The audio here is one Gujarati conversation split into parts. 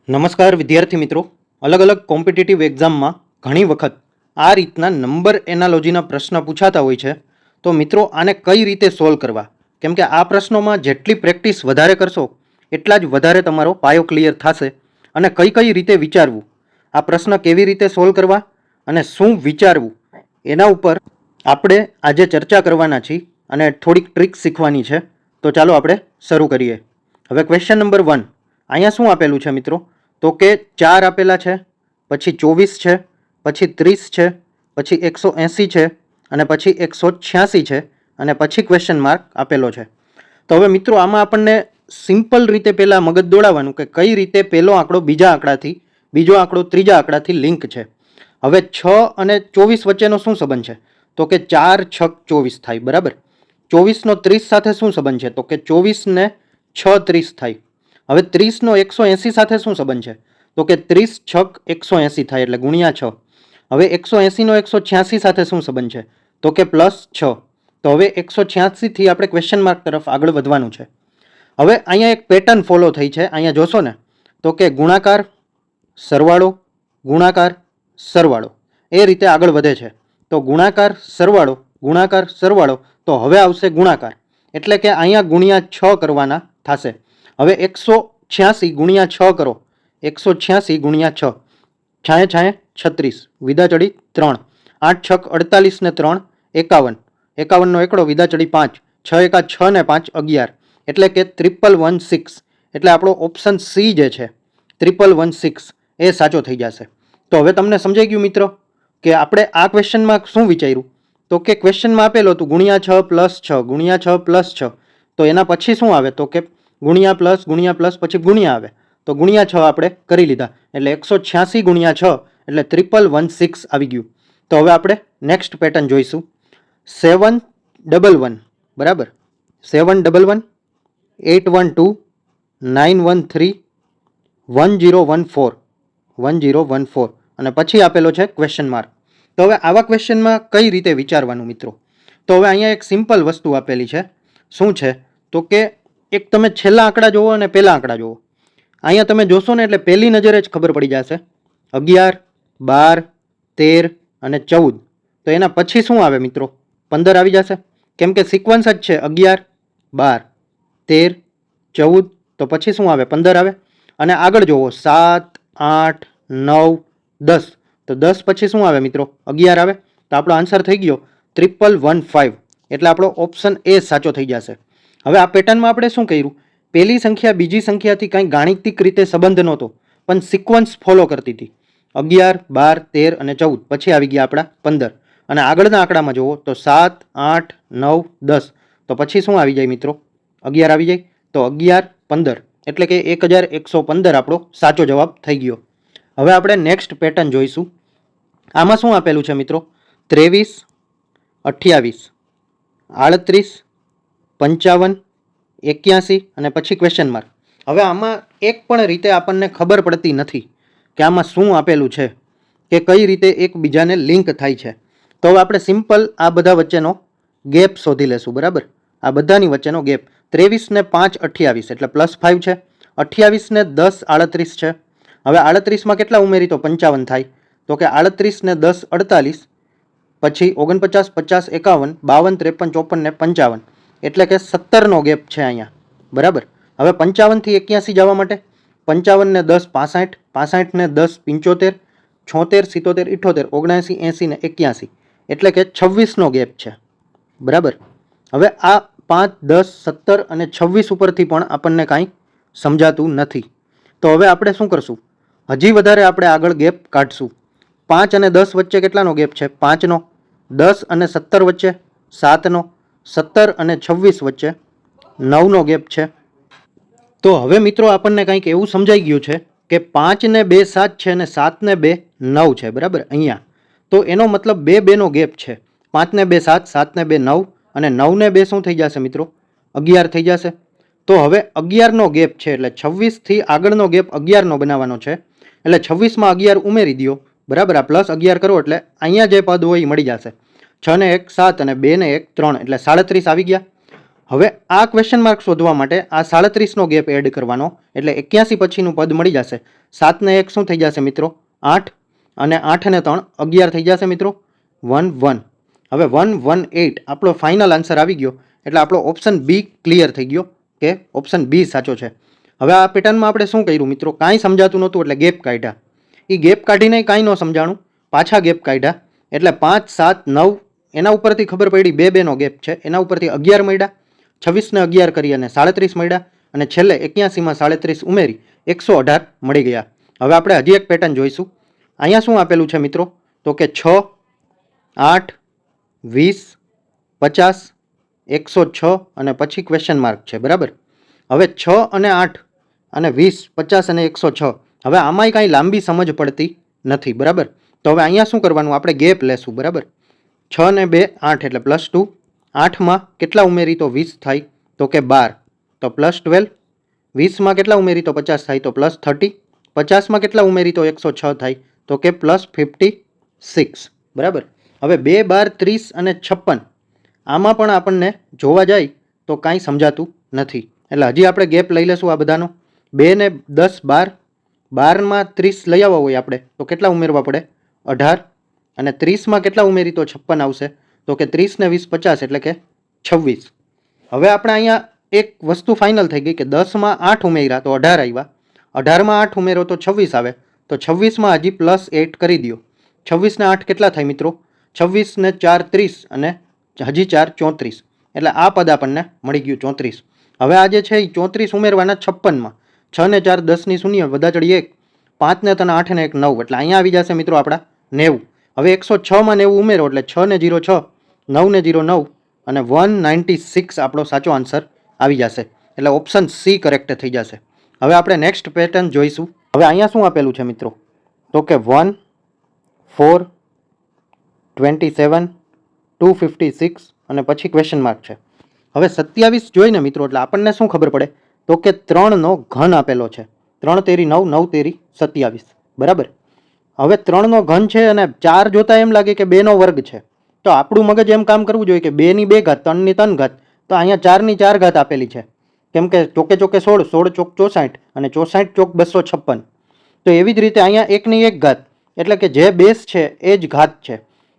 નમસ્કાર વિદ્યાર્થી મિત્રો, અલગ અલગ કોમ્પિટિટિવ એક્ઝામમાં ઘણી વખત આ રીતના નંબર એનાલોજીના પ્રશ્ન પૂછાતા હોય છે. તો મિત્રો આને કઈ રીતે સોલ્વ કરવા, કેમ કે આ પ્રશ્નોમાં જેટલી પ્રેક્ટિસ વધારે કરશો એટલા જ વધારે તમારો પાયો ક્લિયર થશે. અને કઈ કઈ રીતે વિચારવું, આ પ્રશ્ન કેવી રીતે સોલ્વ કરવા અને શું વિચારવું, એના ઉપર આપણે આજે ચર્ચા કરવાના છીએ અને થોડીક ટ્રિક શીખવાની છે. તો ચાલો આપણે શરૂ કરીએ. હવે ક્વેશ્ચન નંબર 1 અહીંયા શું આપેલું છે મિત્રો? તો કે 4 આપેલા છે, પછી 24 છે, પછી 30 છે, પછી 180 છે અને પછી 186 છે અને પછી ક્વેશ્ચન માર્ક આપેલો છે. તો હવે મિત્રો આમાં આપણને સિમ્પલ રીતે પહેલાં મગજ દોડાવવાનું કે કઈ રીતે પહેલો આંકડો બીજા આંકડાથી, બીજો આંકડો ત્રીજા આંકડાથી લિંક છે. હવે 6 અને 24 વચ્ચેનો શું સંબંધ છે? તો કે 4 6 24 થાય, બરાબર. 24નો 30 સાથે શું સંબંધ છે? તો કે 24 ને 6 30 થાય. હવે 30નો 180 સાથે શું સંબંધ છે? તો કે 30 6 180 થાય એટલે ગુણ્યા 6. હવે 180નો 186 સાથે શું સંબંધ છે? તો કે +6. તો હવે 186 થી આપણે ક્વેશ્ચન માર્ક તરફ આગળ વધવાનું છે. હવે અહીંયા એક પેટર્ન ફોલો થઈ છે, અહીંયા જોશો ને તો કે ગુણાકાર સરવાળો ગુણાકાર સરવાળો એ રીતે આગળ વધે છે. તો ગુણાકાર સરવાળો ગુણાકાર સરવાળો, તો હવે આવશે ગુણાકાર, એટલે કે અહીંયા ગુણ્યા 6 કરવાના થશે. હવે 186 ગુણ્યા 6 કરો, 186 ગુણ્યા 6, છાએ છાએ 36, વિદા ચડી 3, 8 6 48 ને 3 51, 51નો એકડો, વિદા ચડી 5, 6 એકા 6 ને 5 11, એટલે કે 3316. એટલે આપણો ઓપ્શન સી જે છે 3316 એ સાચો થઈ જશે. તો હવે તમને સમજાઈ ગયું મિત્રો કે આપણે આ ક્વેશ્ચનમાં શું વિચાર્યું? તો કે ક્વેશ્ચનમાં આપેલો હતું ગુણ્યા 6 + 6 ગુણ્યા 6 + 6, તો એના પછી શું આવે? તો કે ગુણ્યા પ્લસ પછી ગુણ્યા આવે, તો ગુણ્યા 6 આપણે કરી લીધા એટલે 186 ગુણ્યા 6 એટલે 3316 આવી ગયું. તો હવે આપણે નેક્સ્ટ પેટર્ન જોઈશું. 711, બરાબર, 711 812 913 1014 1014 અને પછી આપેલો છે ક્વેશ્ચન માર્ક. તો હવે આવા ક્વેશ્ચનમાં કઈ રીતે વિચારવાનું મિત્રો? તો હવે અહીંયા એક સિમ્પલ વસ્તુ આપેલી છે. શું છે? તો કે એક તમે છેલ્લા આંકડા જુઓ અને પહેલા આંકડા જુઓ. અહીંયા તમે જોશો ને એટલે પહેલી નજરે જ ખબર પડી જશે 11 12 13 અને 14. તો એના પછી શું આવે મિત્રો? 15 આવી જશે, કેમ કે સિક્વન્સ જ છે 11 12 13 14, તો પછી શું આવે? 15 આવે. અને આગળ જુઓ 7 8 9 10, તો 10 પછી શું આવે મિત્રો? 11 આવે. તો આપણો આન્સર થઈ ગયો 3315, એટલે આપણો ઓપ્શન એ સાચો થઈ જશે. હવે આ પેટર્નમાં આપણે શું કર્યું? પહેલી સંખ્યા બીજી સંખ્યાથી કંઈ ગાણિતિક રીતે સંબંધ નહોતો, પણ સિક્વન્સ ફોલો કરતી હતી. 11 12 13 અને 14, પછી આવી ગયા આપણા 15. અને આગળના આંકડામાં જુઓ તો 7 8 9 10, તો પછી શું આવી જાય મિત્રો? 11 આવી જાય. તો 11 15, એટલે કે 1115 આપણો સાચો જવાબ થઈ ગયો. હવે આપણે નેક્સ્ટ પેટર્ન જોઈશું. આમાં શું આપેલું છે મિત્રો? 23 28 38 55 81 અને પછી ક્વેશ્ચન માર્ક. હવે આમાં એક પણ રીતે આપણને ખબર પડતી નથી કે આમાં શું આપેલું છે, કે કઈ રીતે એકબીજાને લિંક થાય છે. તો હવે આપણે સિમ્પલ આ બધા વચ્ચેનો ગેપ શોધી લેશું, બરાબર. આ બધાની વચ્ચેનો ગેપ 23 ને 5 28 એટલે +5 છે, 28 ને 10 38 છે. હવે 38માં કેટલા ઉમેરી તો 55 થાય. તો કે 38 ને 10 48, પછી 49 50 51 52 53 54 ને 55, એટલે કે 17નો ગેપ છે અહીંયા, બરાબર. હવે 55 થી 81 જવા માટે 55 ને 10 65, 65 ને 10 75, 76 77 78 79 80 ને 81, એટલે કે 26નો ગેપ છે, બરાબર. હવે આ 5 10 17 અને 26 ઉપરથી પણ આપણને કાંઈ સમજાતું નથી. તો હવે આપણે શું કરશું? હજી વધારે આપણે આગળ ગેપ કાઢશું. 5 અને 10 વચ્ચે કેટલાનો ગેપ છે? 5નો. 10 અને 17 વચ્ચે 7નો. 17 અને 26 વચ્ચે 9નો ગેપ છે. તો હવે મિત્રો આપણને કંઈક એવું સમજાઈ ગયું છે કે 5 ને 2 7 છે અને 7 ને 2 9 છે, બરાબર અહીંયા. તો એનો મતલબ 2 2નો ગેપ છે. 5 ને 2 7, 7 ને 2 9 અને 9 ને 2 શું થઈ જશે મિત્રો? 11 થઈ જશે. તો હવે 11નો ગેપ છે એટલે 26 થી આગળનો ગેપ 11નો બનાવવાનો છે. એટલે 26માં 11 ઉમેરી દો, બરાબર. આ +11 કરો એટલે અહીંયા જે પદ હોય એ મળી જશે. 6 ને 1 7 અને 2 ને 1 3, એટલે 37 આવી ગયા. હવે આ ક્વેશ્ચન માર્ક શોધવા માટે આ 37નો ગેપ એડ કરવાનો, એટલે 81 પછીનું પદ મળી જશે. 7 ને 1 શું થઈ જશે મિત્રો? 8, અને 8 ને 3 11 થઈ જશે મિત્રો. 1 1. હવે 118 આપણો ફાઇનલ આન્સર આવી ગયો, એટલે આપણો ઓપ્શન બી ક્લિયર થઈ ગયો કે ઓપ્શન બી સાચો છે. હવે આ પેટર્નમાં આપણે શું કર્યું મિત્રો? કાંઈ સમજાતું નહોતું એટલે ગેપ કાઢ્યા. એ ગેપ કાઢીને કાંઈ ન સમજાણું, પાછા ગેપ કાઢ્યા, એટલે 5 7 9 એના ઉપરથી ખબર પડી 2 2નો ગેપ છે, એના ઉપરથી 11 મળ્યા, 26 ને 11 કરી અને 37 મળ્યા, અને છેલ્લે 81માં 37 ઉમેરી 118 મળી ગયા. હવે આપણે હજી એક પેટર્ન જોઈશું. અહીંયા શું આપેલું છે મિત્રો? તો કે 6 8 20 50 106 અને પછી ક્વેશ્ચન માર્ક છે, બરાબર. હવે 6 અને 8 અને 20 50 અને 106, હવે આમાંય કાંઈ લાંબી સમજ પડતી નથી, બરાબર. તો હવે અહીંયા શું કરવાનું? આપણે ગેપ લેશું, બરાબર. 6 ને 2 8 એટલે +2. 8માં કેટલા ઉમેરી તો 20 થાય? તો કે 12, તો +12. 20માં કેટલા ઉમેરી તો 50 થાય? તો +30. 50માં કેટલા ઉમેરી તો 106 થાય? તો કે +56, બરાબર. હવે 2 12 30 અને 56, આમાં પણ આપણને જોવા જાય તો કાંઈ સમજાતું નથી, એટલે હજી આપણે ગેપ લઈ લેશું આ બધાનો. 2 ને 10 12, 12માં 30 લઈ આવવા હોય આપણે તો કેટલા ઉમેરવા પડે? 18, અને 30માં કેટલા ઉમેરી તો 56 આવશે? તો કે 30 ને 20 50 એટલે કે 26. હવે આપણે અહીંયા એક વસ્તુ ફાઇનલ થઈ ગઈ કે 10માં 8 ઉમેર્યા તો 18 આવ્યા, 18માં 8 ઉમેરો તો 26 આવે, તો 26માં હજી +8 કરી દો. 26 ને 8 કેટલા થાય મિત્રો? 26 ને 4 30 અને હજી 4 34, એટલે આ પદ આપણને મળી ગયું 34. હવે આ જે છે એ 34 ઉમેરવાના 56માં. 6 ને 4 10 ની શૂન્ય, બધા ચડી 1, 5 ને 3 8 ને 1 9, એટલે અહીંયા આવી જશે મિત્રો આપણા 90. હવે 106માં 90 ઉમેરો એટલે 6 ને 0 6, 9 ને 0 9, અને 196 આપણો સાચો આન્સર આવી જશે, એટલે ઓપ્શન સી કરેક્ટ થઈ જશે. હવે આપણે નેક્સ્ટ પેટર્ન જોઈશું. હવે અહીંયા શું આપેલું છે મિત્રો? તો કે 1 4 27 256 અને પછી ક્વેશ્ચન માર્ક છે. હવે 27 જોઈને મિત્રો એટલે આપણને શું ખબર પડે? તો કે 3નો ઘન આપેલો છે. 3 તેરી 9, 9 તેરી 27, બરાબર. હવે 3નો ઘન છે અને 4 જોતા એમ લાગે કે 2નો વર્ગ છે, તો આપણું મગજ એમ કામ કરવું જોઈએ કે 2 ની 2 ઘાત, 3 ની 3 ઘાત, તો અહીંયા 4 ની 4 ઘાત આપેલી છે, કેમ કે ચોકે ચોકે 16, 16 ચોક 64 અને 64 ચોક 256. તો એવી જ રીતે અહીંયા 1 ની 1 ઘાત, એટલે કે જે બેઝ છે એ જ ઘાત છે.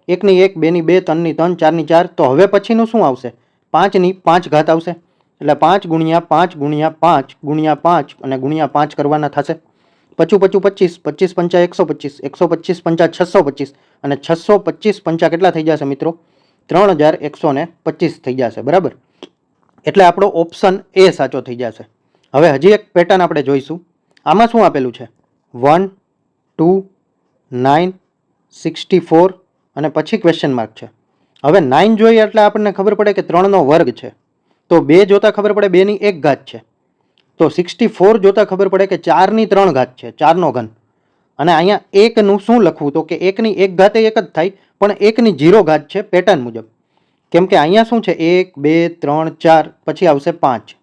1 ની 1, 2 ની 2, 3 ની 3, 4 ની 4, તો હવે પછીનું શું આવશે? 5 ની 5 ઘાત આવશે, એટલે 5 ગુણ્યા 5 ગુણ્યા 5 ગુણ્યા 5 અને ગુણ્યા 5 કરવાના થશે. પચું 25, 25 પંચા 125, 125 પંચા 625, અને 625 પંચા કેટલા થઈ જશે મિત્રો? 3125 થઈ જશે, બરાબર. એટલે આપણો ઓપ્શન એ સાચો થઈ જશે. હવે હજી એક પેટર્ન આપણે જોઈશું. આમાં શું આપેલું છે? 1 2 9 64 અને પછી ક્વેશ્ચન માર્ક છે. હવે 9 જોઈએ એટલે આપણને ખબર પડે કે 3નો વર્ગ છે, તો 2 જોતા ખબર પડે 2 ની 1 ઘાત છે, તો 64 જોતા ખબર પડે કે 4 ની 3 ઘાત છે, 4નો ઘન. અને અહીંયા 1નું શું લખવું? તો કે 1 ની 1 ઘાત 1 જ થાય, પણ 1 ની 0 ઘાત છે પેટર્ન મુજબ, કેમ કે અહીંયા શું છે? 1 2 3 4 પછી આવશે 5,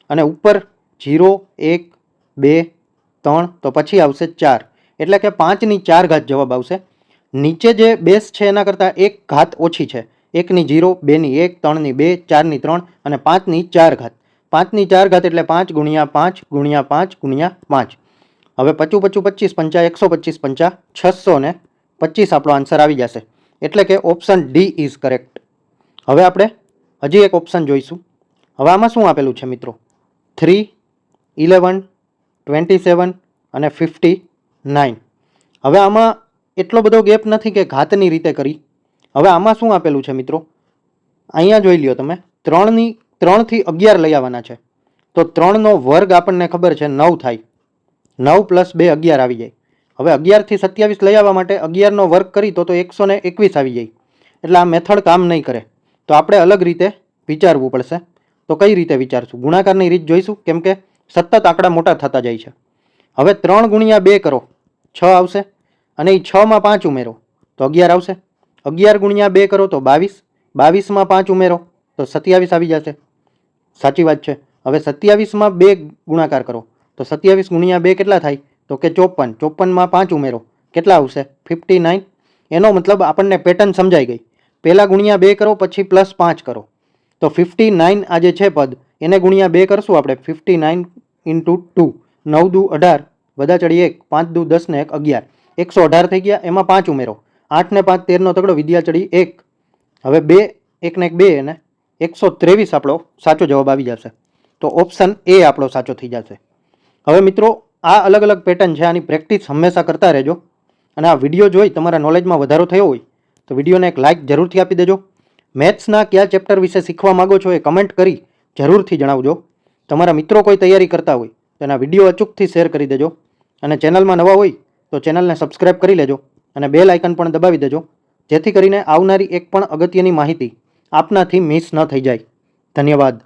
અને ઉપર 0 1 2 3, તો પછી આવશે 4, એટલે કે 5 ની 4 ઘાત જવાબ આવશે. નીચે જે બેઝ છે એના કરતાં 1 ઘાત ઓછી છે, 1 ની 0, 2 ની 1, 3 ની 2, 4 ની 3 અને 5 ની 4 ઘાત. 5 ની 4 ઘાત એટલે 5 ગુણ્યા 5 ગુણ્યા 5 ગુણ્યા 5. હવે 25 25 પંચા 125 પંચા 625 આપણો આન્સર આવી જશે, એટલે કે ઓપ્શન ડી ઇઝ કરેક્ટ. હવે આપણે હજી એક ઓપ્શન જોઈશું. હવે આમાં શું આપેલું છે મિત્રો? 3 11 27 અને 59. હવે આમાં એટલો બધો ગેપ નથી કે ઘાતની રીતે કરી. હવે આમાં શું આપેલું છે મિત્રો? અહીંયા જોઈ લ્યો તમે, 3 થી 11 લઈ આવવાના છે, તો 3નો વર્ગ આપણને ખબર છે 9 થાય, 9 + 2 11 આવી જાય. હવે 11 થી 27 લઈ આવવા માટે 11નો વર્ગ કરી તો 121 આવી જાય, એટલે આ મેથડ કામ નહીં કરે, તો આપણે અલગ રીતે વિચારવું પડશે. તો કઈ રીતે વિચારશું? ગુણાકારની રીત જોઈશું, કેમ કે સતત આંકડા મોટા થતા જાય છે. હવે 3 ગુણ્યા 2 કરો, 6 આવશે, અને એ 6માં 5 ઉમેરો તો 11 આવશે. 11 ગુણ્યા 2 કરો તો 22, 22માં 5 ઉમેરો તો 27 આવી જશે. સાચી વાત છે. હવે 27માં 2 ગુણાકાર કરો તો 27 ગુણ્યા 2 કેટલા થાય? તો કે 54, 54માં 5 ઉમેરો કેટલા આવશે? 59. એનો મતલબ આપણને પેટર્ન સમજાઈ ગઈ. પહેલાં ગુણ્યા 2 કરો, પછી +5 કરો, તો 59 આ જે છે પદ એને ગુણ્યા 2 કરશું આપણે. 59 ઇન્ટુ 2, 9 દુ 18, વધા ચડી 1, 5 દુ 10 ને 1 11, 118 થઈ ગયા. એમાં 5 ઉમેરો, 8 ને 5 13 નો તગડો, વિદ્યા ચડી 1. હવે 2 1 ને 1 2 અને 123 આપણો સાચો જવાબ આવી જશે. તો ઓપ્શન એ આપણો સાચો થઈ જશે. હવે મિત્રો આ અલગ અલગ પેટર્ન છે, આની પ્રેક્ટિસ હંમેશા કરતા રહેજો. અને આ વિડીયો જોઈ તમારા નોલેજમાં વધારો થયો હોય તો વિડીયોને એક લાઇક જરૂરથી આપી દેજો. મેથ્સના કયા ચેપ્ટર વિશે શીખવા માગો છો એ કમેન્ટ કરી જરૂરથી જણાવજો. તમારા મિત્રો કોઈ તૈયારી કરતા હોય તો એના વિડીયો અચૂકથી શેર કરી દેજો. અને ચેનલમાં નવા હોય તો ચેનલને સબસ્ક્રાઈબ કરી લેજો અને બેલ આઇકન પણ દબાવી દેજો, જેથી કરીને આવનારી એક પણ અગત્યની માહિતી આપનાથી મિસ ન થઈ જાય. ધન્યવાદ.